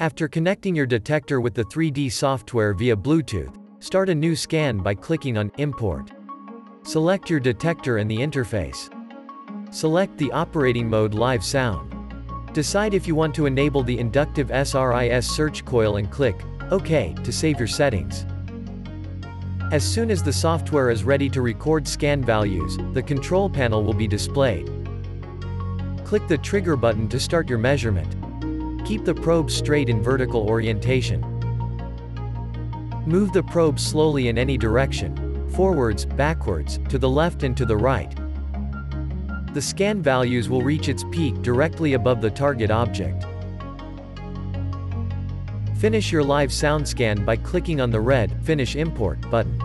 After connecting your detector with the 3D software via Bluetooth, start a new scan by clicking on Import. Select your detector and the interface. Select the operating mode Live Sound. Decide if you want to enable the inductive SRIS search coil and click OK to save your settings. As soon as the software is ready to record scan values, the control panel will be displayed. Click the trigger button to start your measurement. Keep the probe straight in vertical orientation. Move the probe slowly in any direction, forwards, backwards, to the left and to the right. The scan values will reach its peak directly above the target object. Finish your live sound scan by clicking on the red Finish Import button.